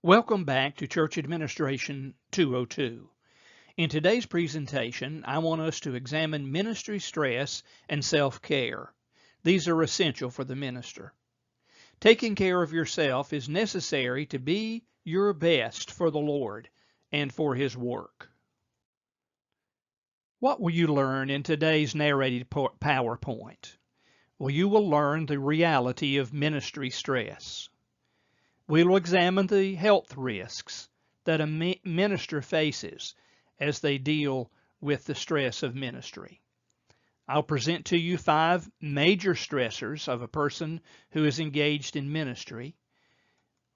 Welcome back to Church Administration 202. In today's presentation, I want us to examine ministry stress and self-care. These are essential for the minister. Taking care of yourself is necessary to be your best for the Lord and for His work. What will you learn in today's narrated PowerPoint? Well, you will learn the reality of ministry stress. We will examine the health risks that a minister faces as they deal with the stress of ministry. I'll present to you 5 major stressors of a person who is engaged in ministry.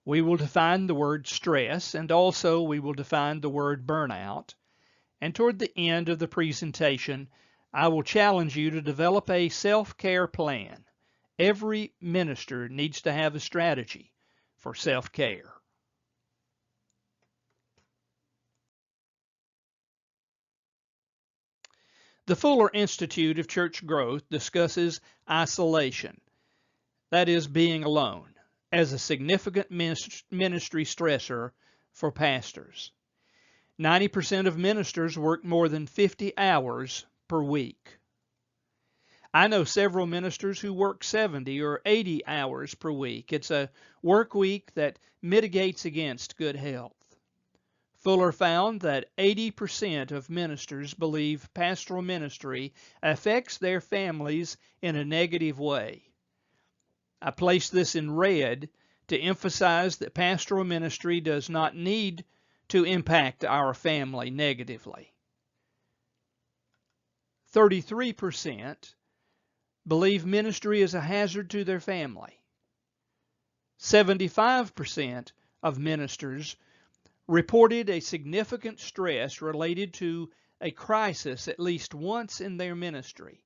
We will define the word stress, and also we will define the word burnout. And toward the end of the presentation, I will challenge you to develop a self-care plan. Every minister needs to have a strategy for self-care. The Fuller Institute of Church Growth discusses isolation, that is, being alone, as a significant ministry stressor for pastors. 90% of ministers work more than 50 hours per week. I know several ministers who work 70 or 80 hours per week. It's a work week that mitigates against good health. Fuller found that 80% of ministers believe pastoral ministry affects their families in a negative way. I place this in red to emphasize that pastoral ministry does not need to impact our family negatively. 33% believe ministry is a hazard to their family. 75% of ministers reported a significant stress related to a crisis at least once in their ministry,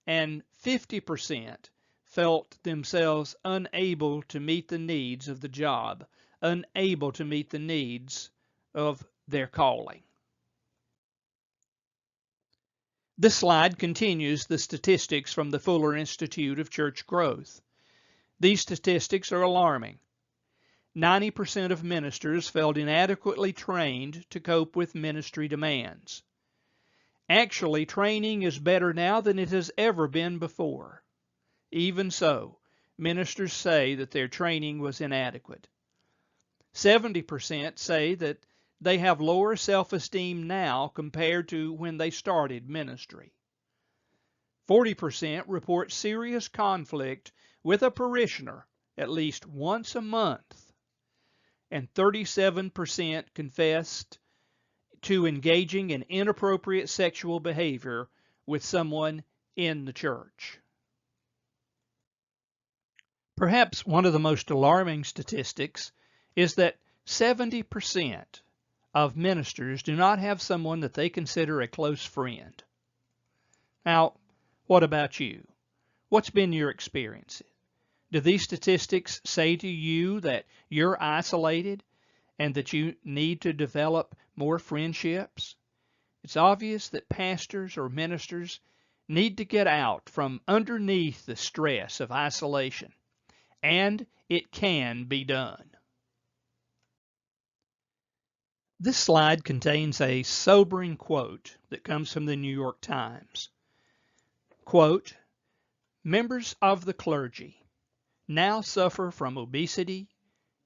and 50% felt themselves unable to meet the needs of the job, unable to meet the needs of their calling. This slide continues the statistics from the Fuller Institute of Church Growth. These statistics are alarming. 90% of ministers felt inadequately trained to cope with ministry demands. Actually, training is better now than it has ever been before. Even so, ministers say that their training was inadequate. 70% say that they have lower self-esteem now compared to when they started ministry. 40% report serious conflict with a parishioner at least once a month, and 37% confessed to engaging in inappropriate sexual behavior with someone in the church. Perhaps one of the most alarming statistics is that 70% of ministers do not have someone that they consider a close friend. Now, what about you? What's been your experience? Do these statistics say to you that you're isolated and that you need to develop more friendships? It's obvious that pastors or ministers need to get out from underneath the stress of isolation, and it can be done. This slide contains a sobering quote that comes from the New York Times. Quote, "Members of the clergy now suffer from obesity,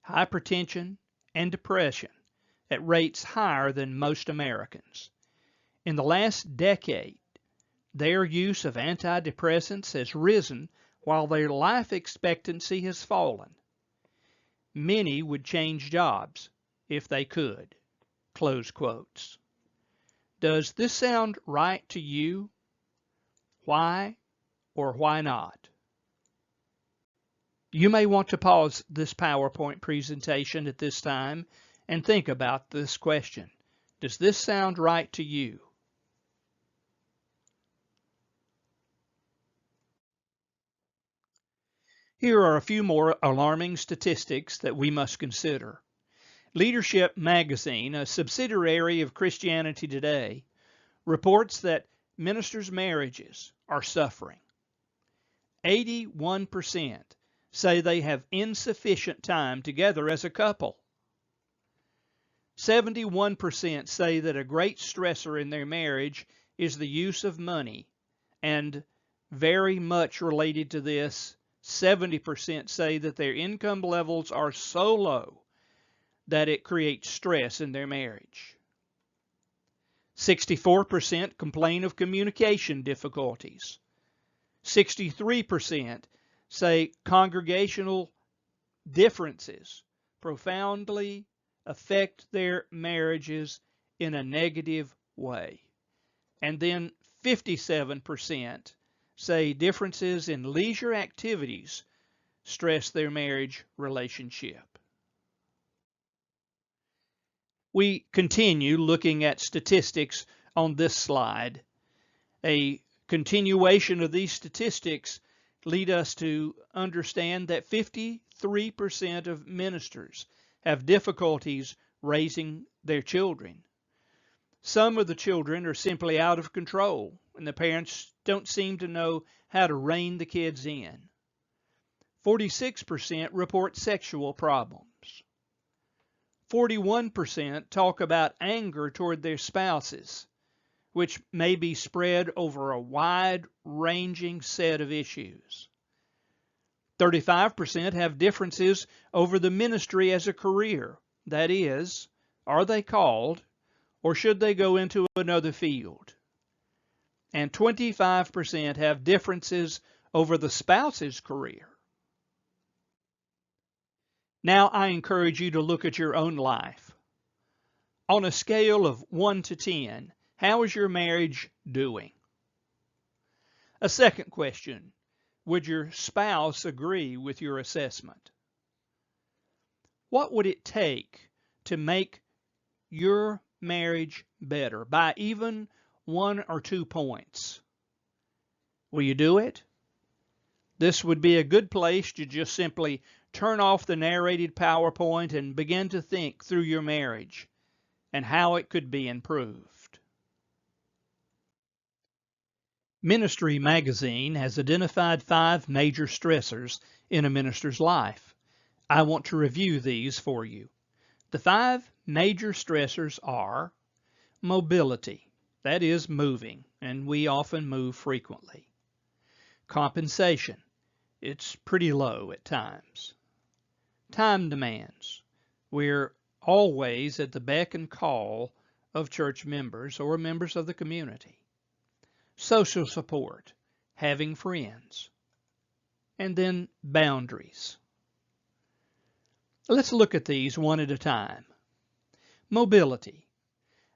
hypertension, and depression at rates higher than most Americans. In the last decade, their use of antidepressants has risen while their life expectancy has fallen. Many would change jobs if they could." Close quotes. Does this sound right to you? Why or why not? You may want to pause this PowerPoint presentation at this time and think about this question. Does this sound right to you? Here are a few more alarming statistics that we must consider. Leadership Magazine, a subsidiary of Christianity Today, reports that ministers' marriages are suffering. 81% say they have insufficient time together as a couple. 71% say that a great stressor in their marriage is the use of money, and very much related to this, 70% say that their income levels are so low that it creates stress in their marriage. 64% complain of communication difficulties. 63% say congregational differences profoundly affect their marriages in a negative way. And then 57% say differences in leisure activities stress their marriage relationship. We continue looking at statistics on this slide. A continuation of these statistics lead us to understand that 53% of ministers have difficulties raising their children. Some of the children are simply out of control, and the parents don't seem to know how to rein the kids in. 46% report sexual problems. 41% talk about anger toward their spouses, which may be spread over a wide-ranging set of issues. 35% have differences over the ministry as a career. That is, are they called, or should they go into another field? And 25% have differences over the spouse's career. Now I encourage you to look at your own life. On a scale of 1 to 10, how is your marriage doing? A second question, would your spouse agree with your assessment? What would it take to make your marriage better by even 1 or 2 points? Will you do it? This would be a good place to just simply turn off the narrated PowerPoint and begin to think through your marriage and how it could be improved. Ministry Magazine has identified 5 major stressors in a minister's life. I want to review these for you. The 5 major stressors are mobility, that is moving, and we often move frequently. Compensation, it's pretty low at times. Time demands, we're always at the beck and call of church members or members of the community. Social support, having friends, and then boundaries. Let's look at these one at a time. Mobility.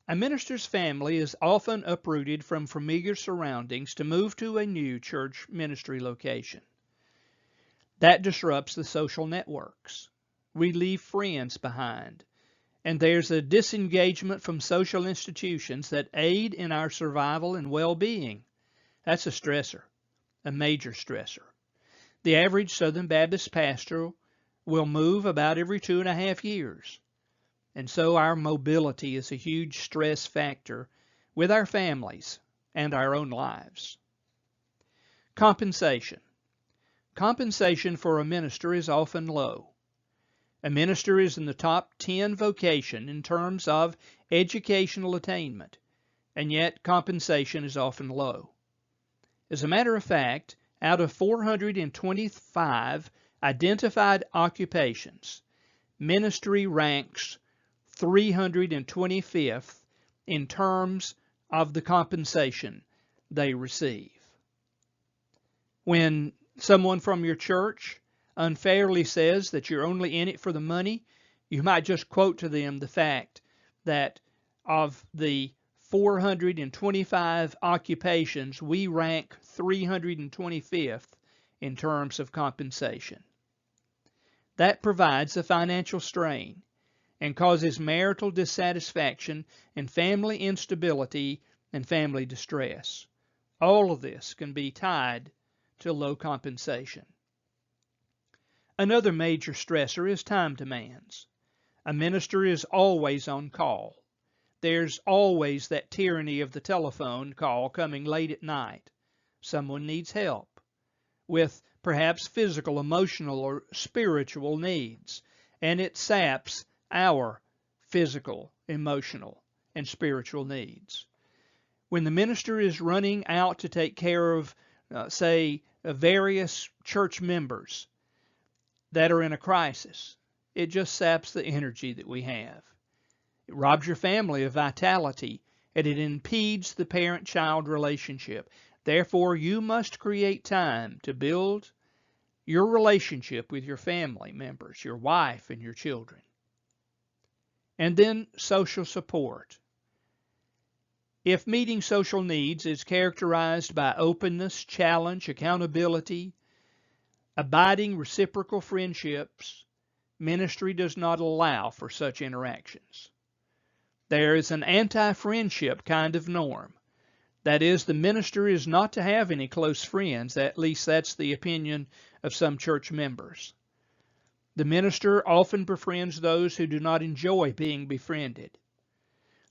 A minister's family is often uprooted from familiar surroundings to move to a new church ministry location. That disrupts the social networks. We leave friends behind, and there's a disengagement from social institutions that aid in our survival and well-being. That's a stressor, a major stressor. The average Southern Baptist pastor will move about every 2.5 years. And so our mobility is a huge stress factor with our families and our own lives. Compensation. Compensation for a minister is often low. A minister is in the top 10 vocation in terms of educational attainment, and yet compensation is often low. As a matter of fact, out of 425 identified occupations, ministry ranks 325th in terms of the compensation they receive. When someone from your church unfairly says that you're only in it for the money, you might just quote to them the fact that of the 425 occupations, we rank 325th in terms of compensation. That provides a financial strain and causes marital dissatisfaction and family instability and family distress. All of this can be tied to low compensation. Another major stressor is time demands. A minister is always on call. There's always that tyranny of the telephone call coming late at night. Someone needs help with perhaps physical, emotional, or spiritual needs, and it saps our physical, emotional, and spiritual needs. When the minister is running out to take care of, say, various church members that are in a crisis, it just saps the energy that we have. It robs your family of vitality, and it impedes the parent-child relationship. Therefore, you must create time to build your relationship with your family members, your wife and your children. And then social support. If meeting social needs is characterized by openness, challenge, accountability, abiding reciprocal friendships, ministry does not allow for such interactions. There is an anti-friendship kind of norm. That is, the minister is not to have any close friends. At least that's the opinion of some church members. The minister often befriends those who do not enjoy being befriended.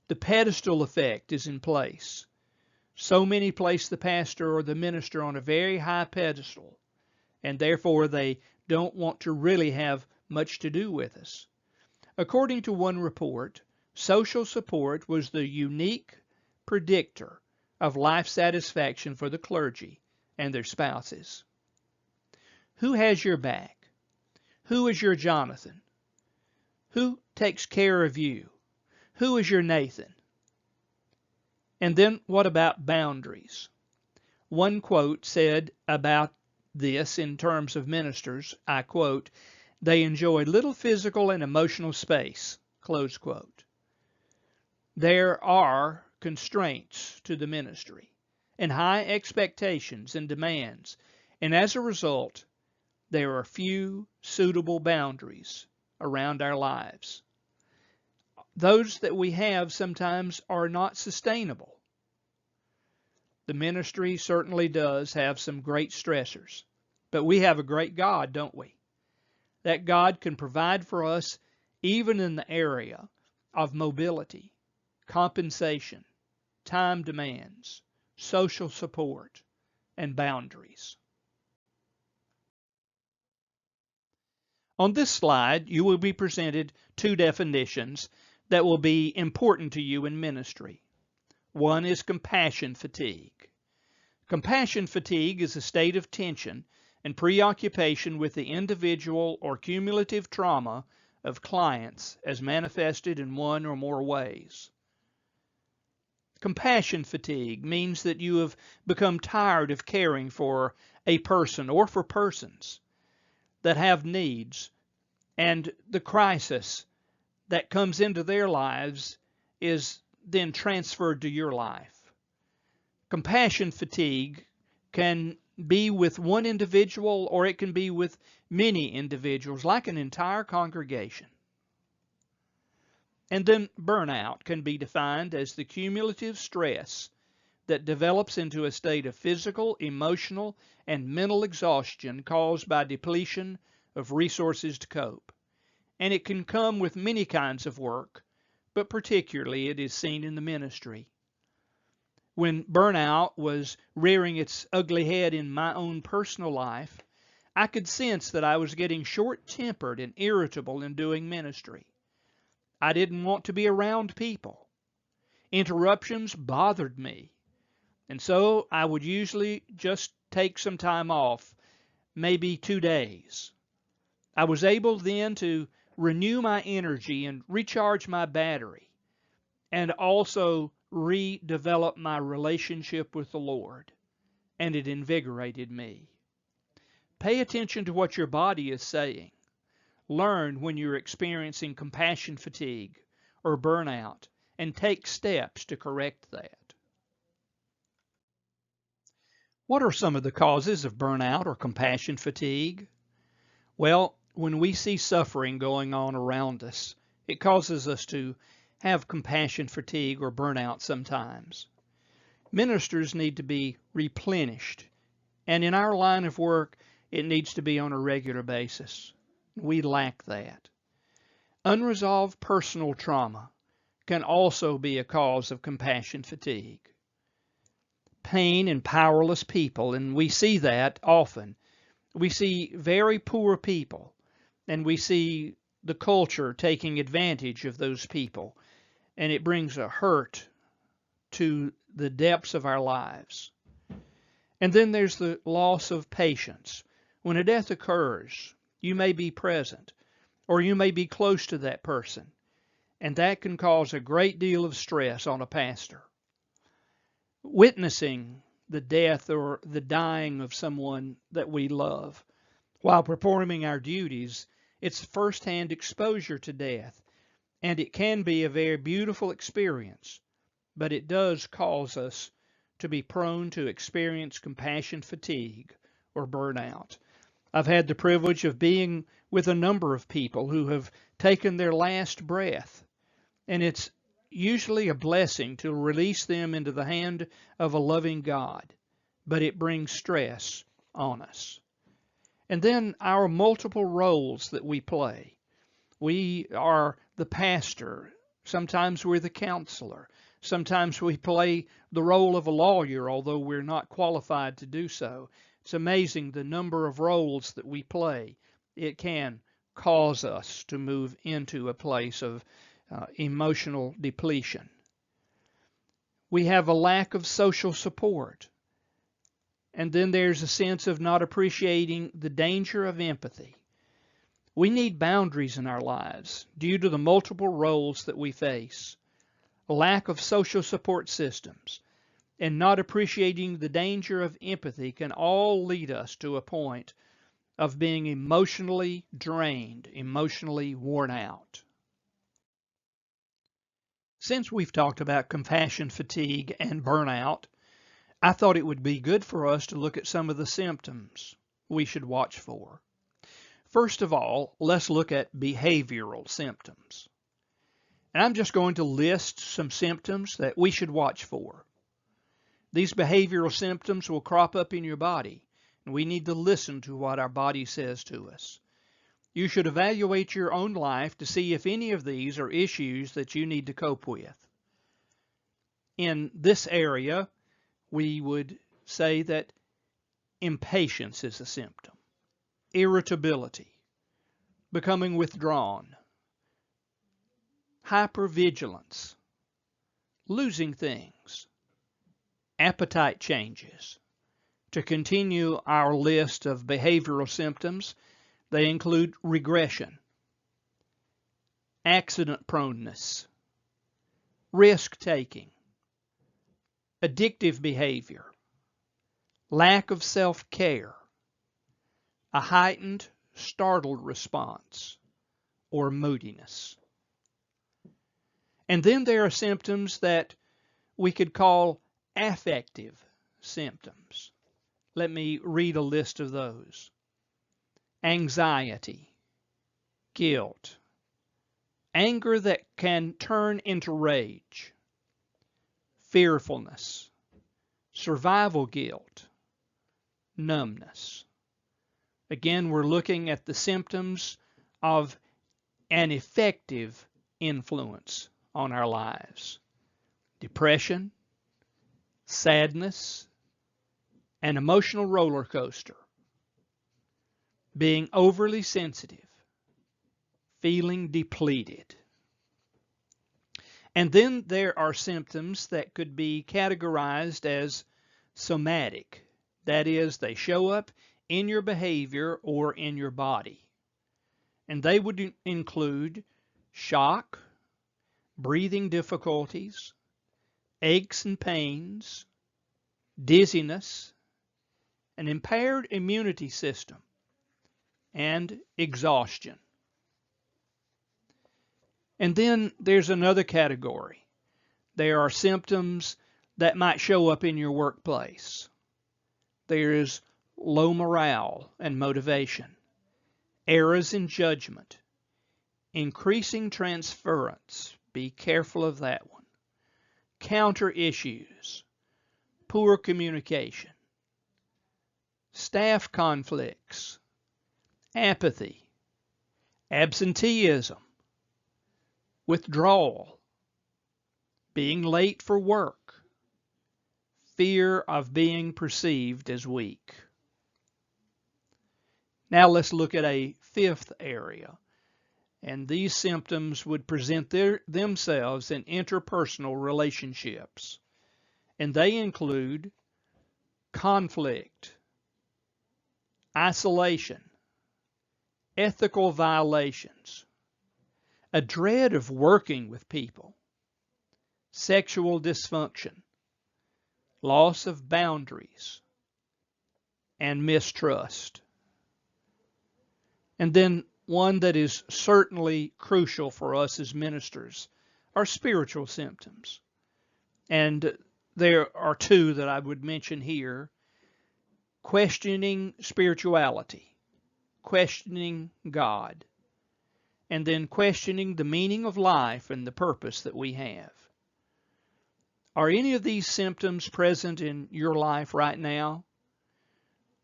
The pedestal effect is in place. So many place the pastor or the minister on a very high pedestal, and therefore they don't want to really have much to do with us. According to one report, social support was the unique predictor of life satisfaction for the clergy and their spouses. Who has your back? Who is your Jonathan? Who takes care of you? Who is your Nathan? And then what about boundaries? One quote said about this in terms of ministers, I quote, "They enjoy little physical and emotional space," close quote. There are constraints to the ministry and high expectations and demands, and as a result, there are few suitable boundaries around our lives. Those that we have sometimes are not sustainable. The ministry certainly does have some great stressors, but we have a great God, don't we? That God can provide for us even in the area of mobility, compensation, time demands, social support, and boundaries. On this slide, you will be presented two definitions that will be important to you in ministry. One is compassion fatigue. Compassion fatigue is a state of tension and preoccupation with the individual or cumulative trauma of clients as manifested in one or more ways. Compassion fatigue means that you have become tired of caring for a person or for persons that have needs, and the crisis that comes into their lives is then transferred to your life. Compassion fatigue can be with one individual, or it can be with many individuals, like an entire congregation. And then burnout can be defined as the cumulative stress that develops into a state of physical, emotional, and mental exhaustion caused by depletion of resources to cope. And it can come with many kinds of work, but particularly it is seen in the ministry. When burnout was rearing its ugly head in my own personal life, I could sense that I was getting short-tempered and irritable in doing ministry. I didn't want to be around people. Interruptions bothered me, and so I would usually just take some time off, maybe 2 days. I was able then to renew my energy and recharge my battery, and also redevelop my relationship with the Lord, and it invigorated me. Pay attention to what your body is saying. Learn when you're experiencing compassion fatigue or burnout, and take steps to correct that. What are some of the causes of burnout or compassion fatigue? Well, when we see suffering going on around us, it causes us to have compassion fatigue or burnout sometimes. Ministers need to be replenished, and in our line of work, it needs to be on a regular basis. We lack that. Unresolved personal trauma can also be a cause of compassion fatigue. Pain and powerless people, and we see that often. We see very poor people, and we see the culture taking advantage of those people, and it brings a hurt to the depths of our lives. And then there's the loss of patience. When a death occurs, you may be present, or you may be close to that person, and that can cause a great deal of stress on a pastor. Witnessing the death or the dying of someone that we love while performing our duties, it's firsthand exposure to death, and it can be a very beautiful experience, but it does cause us to be prone to experience compassion fatigue or burnout. I've had the privilege of being with a number of people who have taken their last breath, and it's usually a blessing to release them into the hand of a loving God, but it brings stress on us. And then our multiple roles that we play. We are the pastor. Sometimes we're the counselor. Sometimes we play the role of a lawyer, although we're not qualified to do so. It's amazing the number of roles that we play. It can cause us to move into a place of emotional depletion. We have a lack of social support. And then there's a sense of not appreciating the danger of empathy. We need boundaries in our lives due to the multiple roles that we face. A lack of social support systems and not appreciating the danger of empathy can all lead us to a point of being emotionally drained, emotionally worn out. Since we've talked about compassion fatigue and burnout, I thought it would be good for us to look at some of the symptoms we should watch for. First of all, let's look at behavioral symptoms. And I'm just going to list some symptoms that we should watch for. These behavioral symptoms will crop up in your body, and we need to listen to what our body says to us. You should evaluate your own life to see if any of these are issues that you need to cope with. In this area, we would say that impatience is a symptom, irritability, becoming withdrawn, hypervigilance, losing things, appetite changes. To continue our list of behavioral symptoms, they include regression, accident proneness, risk-taking, addictive behavior, lack of self-care, a heightened, startled response, or moodiness. And then there are symptoms that we could call affective symptoms. Let me read a list of those. Anxiety, guilt, anger that can turn into rage, fearfulness, survival guilt, numbness. Again, we're looking at the symptoms of an effective influence on our lives. Depression, sadness, an emotional roller coaster, being overly sensitive, feeling depleted. And then there are symptoms that could be categorized as somatic. That is, they show up in your behavior or in your body. And they would include shock, breathing difficulties, aches and pains, dizziness, an impaired immunity system, and exhaustion. And then there's another category. There are symptoms that might show up in your workplace. There's low morale and motivation, errors in judgment, increasing transference. Be careful of that one. Counter issues, poor communication, staff conflicts, apathy, absenteeism, withdrawal, being late for work, fear of being perceived as weak. Now let's look at a fifth area, And these symptoms would present themselves in interpersonal relationships. And they include conflict, isolation, ethical violations, a dread of working with people, sexual dysfunction, loss of boundaries, and mistrust. And then one that is certainly crucial for us as ministers are spiritual symptoms. And there are two that I would mention here: questioning spirituality, questioning God, and then questioning the meaning of life and the purpose that we have. Are any of these symptoms present in your life right now?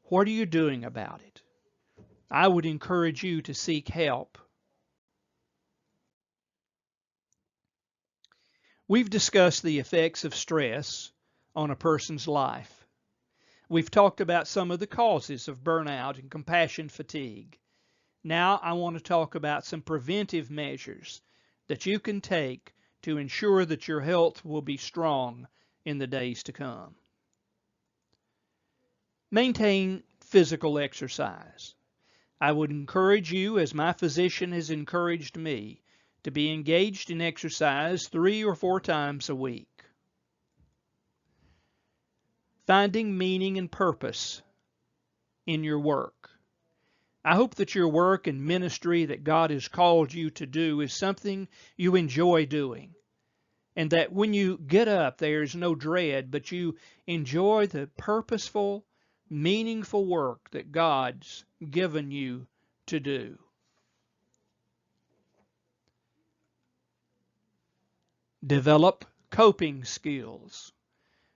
What are you doing about it? I would encourage you to seek help. We've discussed the effects of stress on a person's life. We've talked about some of the causes of burnout and compassion fatigue. Now I want to talk about some preventive measures that you can take to ensure that your health will be strong in the days to come. Maintain physical exercise. I would encourage you, as my physician has encouraged me, to be engaged in exercise 3 or 4 times a week. Finding meaning and purpose in your work. I hope that your work and ministry that God has called you to do is something you enjoy doing, and that when you get up, there's no dread, but you enjoy the purposeful, meaningful work that God's given you to do. Develop coping skills.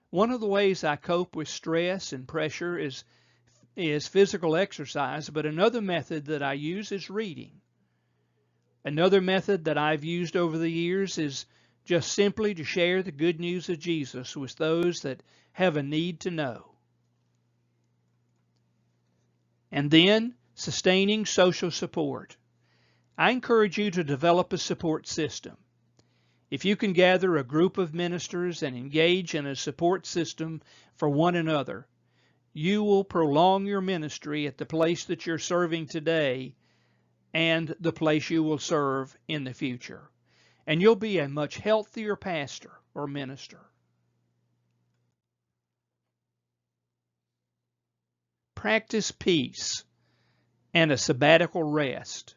One of the ways I cope with stress and pressure is physical exercise, but another method that I use is reading. Another method that I've used over the years is just simply to share the good news of Jesus with those that have a need to know. And then sustaining social support. I encourage you to develop a support system. If you can gather a group of ministers and engage in a support system for one another, you will prolong your ministry at the place that you're serving today and the place you will serve in the future. And you'll be a much healthier pastor or minister. Practice peace and a sabbatical rest.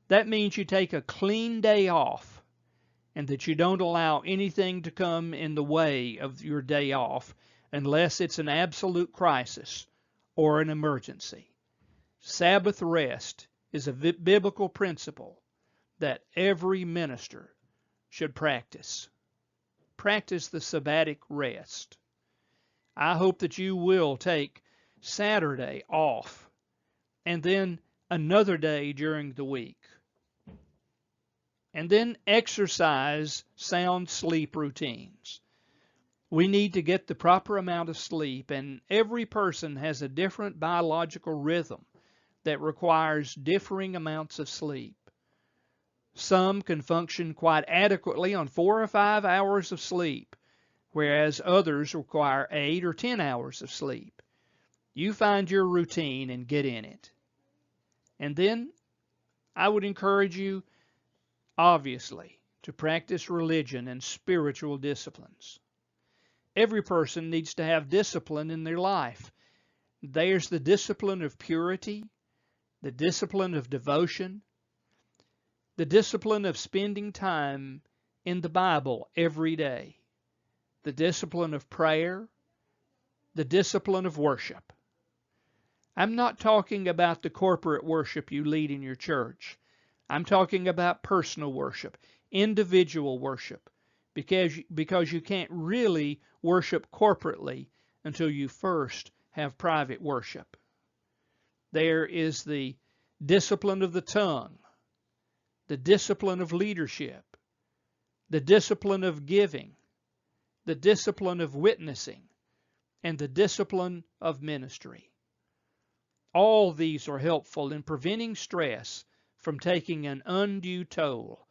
That means you take a clean day off and that you don't allow anything to come in the way of your day off unless it's an absolute crisis or an emergency. Sabbath rest is a biblical principle that every minister should practice. Practice the sabbatic rest. I hope that you will take Saturday off and then another day during the week. And then exercise sound sleep routines. We need to get the proper amount of sleep, and every person has a different biological rhythm that requires differing amounts of sleep. Some can function quite adequately on 4 or 5 hours of sleep, whereas others require 8 or 10 hours of sleep. You find your routine and get in it. And then I would encourage you, obviously, to practice religion and spiritual disciplines. Every person needs to have discipline in their life. There's the discipline of purity, the discipline of devotion, the discipline of spending time in the Bible every day, the discipline of prayer, the discipline of worship. I'm not talking about the corporate worship you lead in your church. I'm talking about personal worship, individual worship, because you can't really worship corporately until you first have private worship. There is the discipline of the tongue, the discipline of leadership, the discipline of giving, the discipline of witnessing, and the discipline of ministry. All these are helpful in preventing stress from taking an undue toll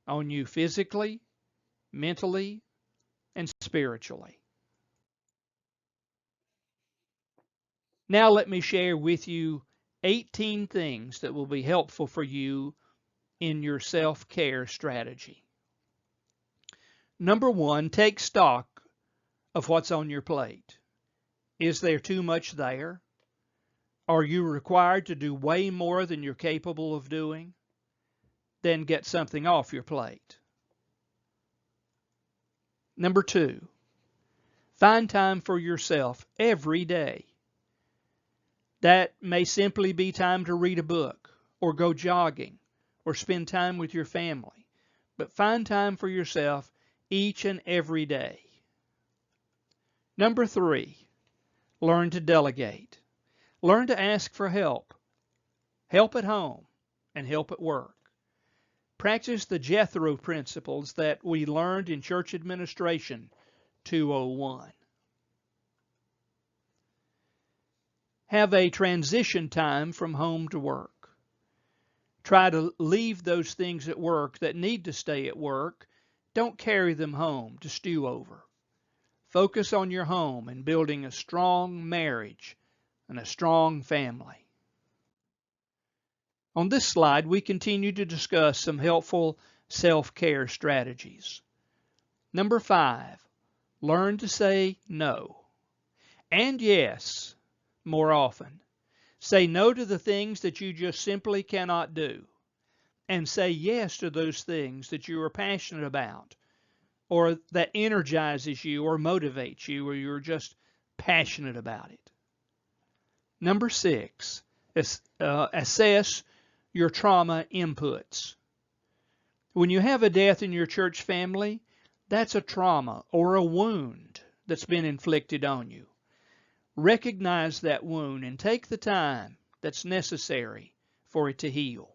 on you physically, mentally, and spiritually. Now let me share with you 18 things that will be helpful for you in your self-care strategy. Number one, take stock of what's on your plate. Is there too much there? Are you required to do way more than you're capable of doing? Then get something off your plate. Number two, find time for yourself every day. That may simply be time to read a book, or go jogging, or spend time with your family. But find time for yourself each and every day. Number three, learn to delegate. Learn to ask for help. Help at home and help at work. Practice the Jethro principles that we learned in Church Administration 201. Have a transition time from home to work. Try to leave those things at work that need to stay at work. Don't carry them home to stew over. Focus on your home and building a strong marriage and a strong family. On this slide, we continue to discuss some helpful self-care strategies. Number 5, learn to say no and yes more often. Say no to the things that you just simply cannot do, and say yes to those things that you are passionate about, or that energizes you or motivates you, or you're just passionate about it. Number 6, assess your trauma inputs. When you have a death in your church family, that's a trauma or a wound that's been inflicted on you. Recognize that wound and take the time that's necessary for it to heal.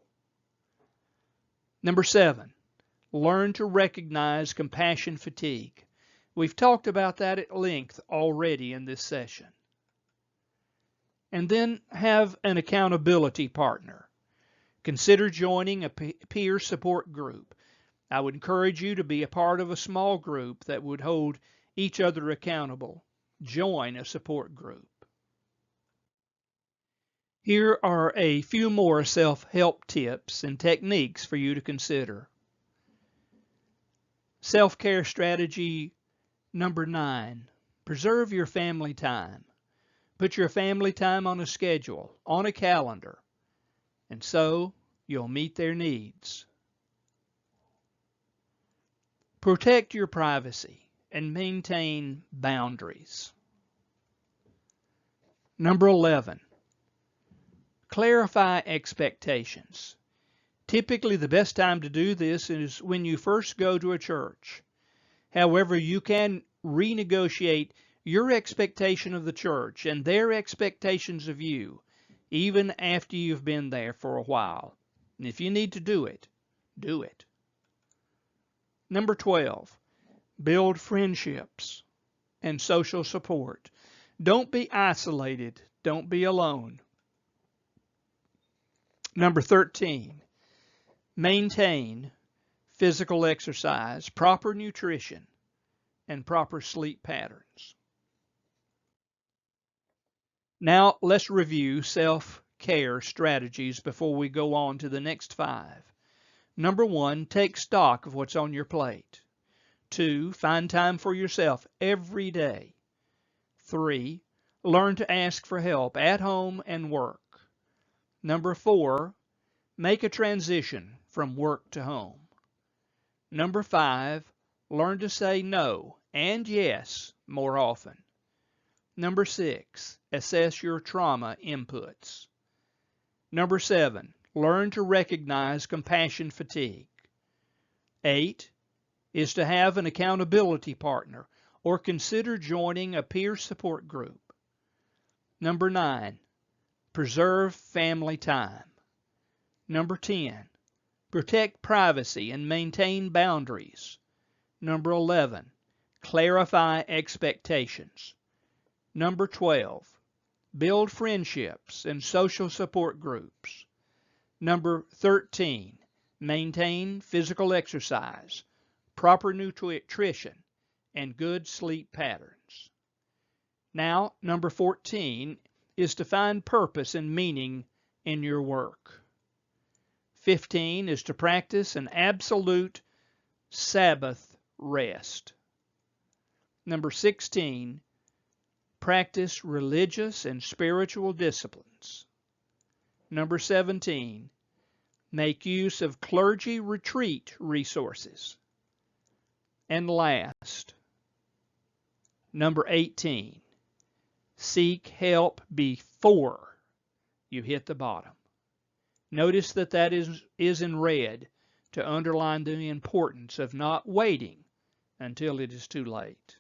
Number 7, learn to recognize compassion fatigue. We've talked about that at length already in this session. And then have an accountability partner. Consider joining a peer support group. I would encourage you to be a part of a small group that would hold each other accountable. Join a support group. Here are a few more self-help tips and techniques for you to consider. Self-care strategy number 9, preserve your family time. Put your family time on a schedule, on a calendar, and so you'll meet their needs. Protect your privacy and maintain boundaries. Number 11, clarify expectations. Typically, the best time to do this is when you first go to a church. However, you can renegotiate your expectation of the church and their expectations of you, even after you've been there for a while. And if you need to do it, do it. Number 12, build friendships and social support. Don't be isolated. Don't be alone. Number 13, maintain physical exercise, proper nutrition, and proper sleep patterns. Now let's review self-care strategies before we go on to the next 5. Number 1, take stock of what's on your plate. 2, find time for yourself every day. 3, learn to ask for help at home and work. Number 4, make a transition from work to home. Number 5, learn to say no and yes more often. Number 6, assess your trauma inputs. Number 7, learn to recognize compassion fatigue. 8 is to have an accountability partner or consider joining a peer support group. Number 9, preserve family time. Number 10, protect privacy and maintain boundaries. Number 11, clarify expectations. Number 12, build friendships and social support groups. Number 13, maintain physical exercise, proper nutrition, and good sleep patterns. Now, number 14 is to find purpose and meaning in your work. 15 is to practice an absolute Sabbath rest. Number 16, practice religious and spiritual disciplines. Number 17, make use of clergy retreat resources. And last, number 18, seek help before you hit the bottom. Notice that is in red to underline the importance of not waiting until it is too late.